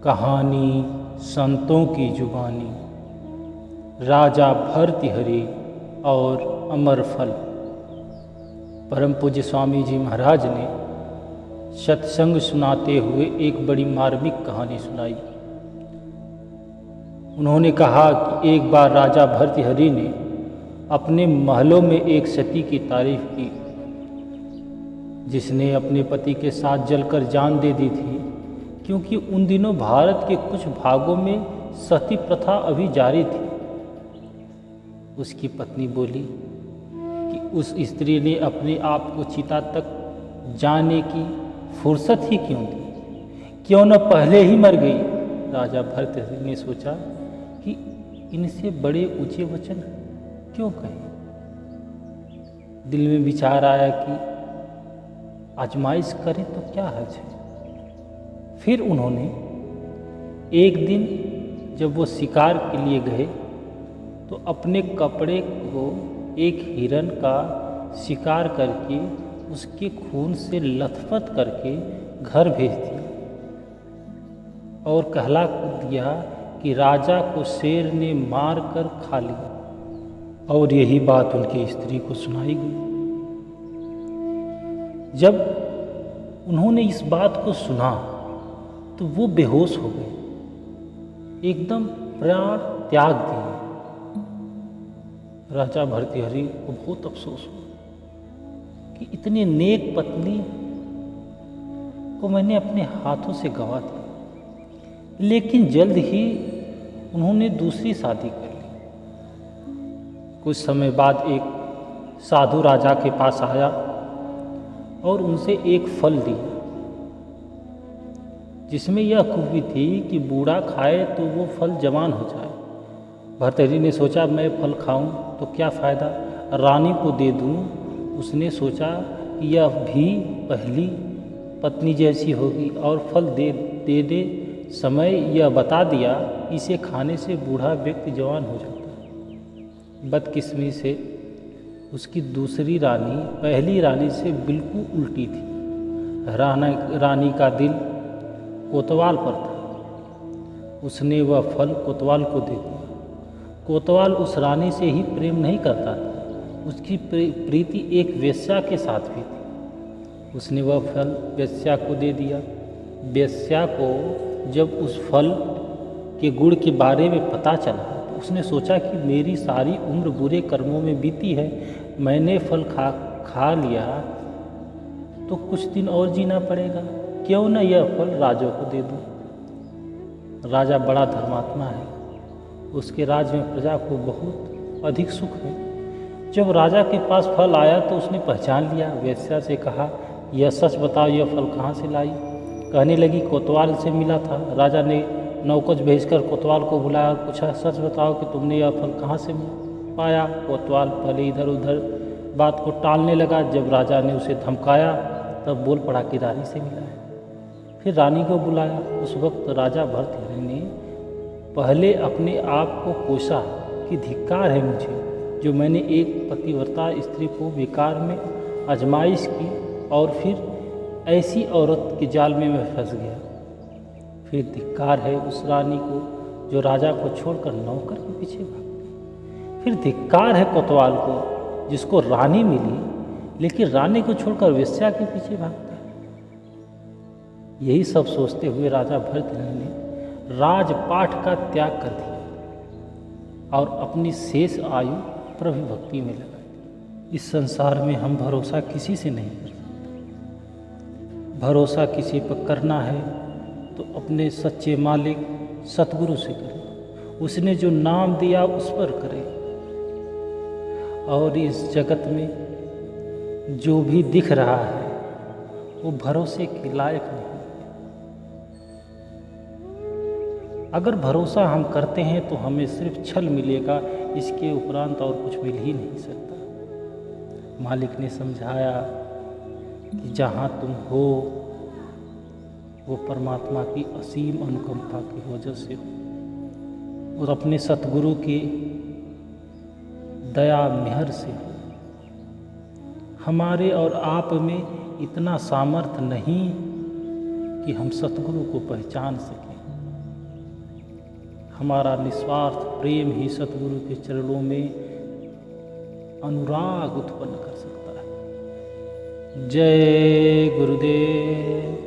कहानी संतों की जुबानी, राजा भर्तृहरि और अमरफल। परम पूज्य स्वामी जी महाराज ने सत्संग सुनाते हुए एक बड़ी मार्मिक कहानी सुनाई। उन्होंने कहा कि एक बार राजा भर्तृहरि ने अपने महलों में एक सती की तारीफ की, जिसने अपने पति के साथ जलकर जान दे दी थी, क्योंकि उन दिनों भारत के कुछ भागों में सती प्रथा अभी जारी थी। उसकी पत्नी बोली कि उस स्त्री ने अपने आप को चिता तक जाने की फुर्सत ही क्यों दी, क्यों न पहले ही मर गई। राजा भर्तृहरि ने सोचा कि इनसे बड़े ऊंचे वचन क्यों कहे। दिल में विचार आया कि आजमाइश करें तो क्या हर्ज है। फिर उन्होंने एक दिन जब वो शिकार के लिए गए तो अपने कपड़े को एक हिरन का शिकार करके उसके खून से लथपथ करके घर भेज दिया और कहला दिया कि राजा को शेर ने मार कर खा लिया। और यही बात उनकी स्त्री को सुनाई गई। जब उन्होंने इस बात को सुना तो वो बेहोश हो गए, एकदम प्राण त्याग दिए। राजा भर्तृहरि को बहुत अफसोस हुआ कि इतनी नेक पत्नी को मैंने अपने हाथों से गंवा दिया। लेकिन जल्द ही उन्होंने दूसरी शादी कर ली। कुछ समय बाद एक साधु राजा के पास आया और उनसे एक फल दिया, जिसमें यह खूबी थी कि बूढ़ा खाए तो वो फल जवान हो जाए। भर्तृहरि ने सोचा मैं फल खाऊं तो क्या फ़ायदा, रानी को दे दूं। उसने सोचा कि यह भी पहली पत्नी जैसी होगी और फल दे समय यह बता दिया, इसे खाने से बूढ़ा व्यक्ति जवान हो जाता है। बदकिस्मती से उसकी दूसरी रानी पहली रानी से बिल्कुल उल्टी थी। रानी का दिल कोतवाल पर था। उसने वह फल कोतवाल को दे दिया। कोतवाल उस रानी से ही प्रेम नहीं करता था, उसकी प्रीति एक वेश्या के साथ भी थी। उसने वह फल वेश्या को दे दिया। वेश्या को जब उस फल के गुण के बारे में पता चला तो उसने सोचा कि मेरी सारी उम्र बुरे कर्मों में बीती है, मैंने फल खा लिया तो कुछ दिन और जीना पड़ेगा, क्यों न यह फल राजा को दे दूं। राजा बड़ा धर्मात्मा है, उसके राज्य में प्रजा को बहुत अधिक सुख है। जब राजा के पास फल आया तो उसने पहचान लिया। वेश्या से कहा, यह सच बताओ, यह फल कहाँ से लाई। कहने लगी, कोतवाल से मिला था। राजा ने नौकच भेजकर कोतवाल को बुलाया और पूछा, सच बताओ कि तुमने यह फल कहाँ से पाया। कोतवाल पहले इधर उधर बात को टालने लगा। जब राजा ने उसे धमकाया तब बोल पड़ा कि रानी से मिला है। फिर रानी को बुलाया। उस वक्त राजा भर्तृहरि ने पहले अपने आप को कोसा कि धिक्कार है मुझे, जो मैंने एक पतिव्रता स्त्री को बेकार में आजमाइश की और फिर ऐसी औरत के जाल में मैं फंस गया। फिर धिक्कार है उस रानी को जो राजा को छोड़कर नौकर के पीछे भागती। फिर धिक्कार है कोतवाल को जिसको रानी मिली लेकिन रानी को छोड़कर वेश्या के पीछे भागता है। यही सब सोचते हुए राजा भर्तृहरि ने राजपाट का त्याग कर दिया और अपनी शेष आयु प्रभु भक्ति में लगा दी। इस संसार में हम भरोसा किसी से नहीं कर सकते। भरोसा किसी पर करना है तो अपने सच्चे मालिक सतगुरु से करें। उसने जो नाम दिया उस पर करें। और इस जगत में जो भी दिख रहा है वो भरोसे के लायक नहीं। अगर भरोसा हम करते हैं तो हमें सिर्फ छल मिलेगा, इसके उपरांत और कुछ मिल ही नहीं सकता। मालिक ने समझाया कि जहाँ तुम हो वो परमात्मा की असीम अनुकंपा की वजह से हो और अपने सतगुरु की दया मेहर से हो। हमारे और आप में इतना सामर्थ्य नहीं कि हम सतगुरु को पहचान सकें। हमारा निस्वार्थ प्रेम ही सतगुरु के चरणों में अनुराग उत्पन्न कर सकता है। जय गुरुदेव।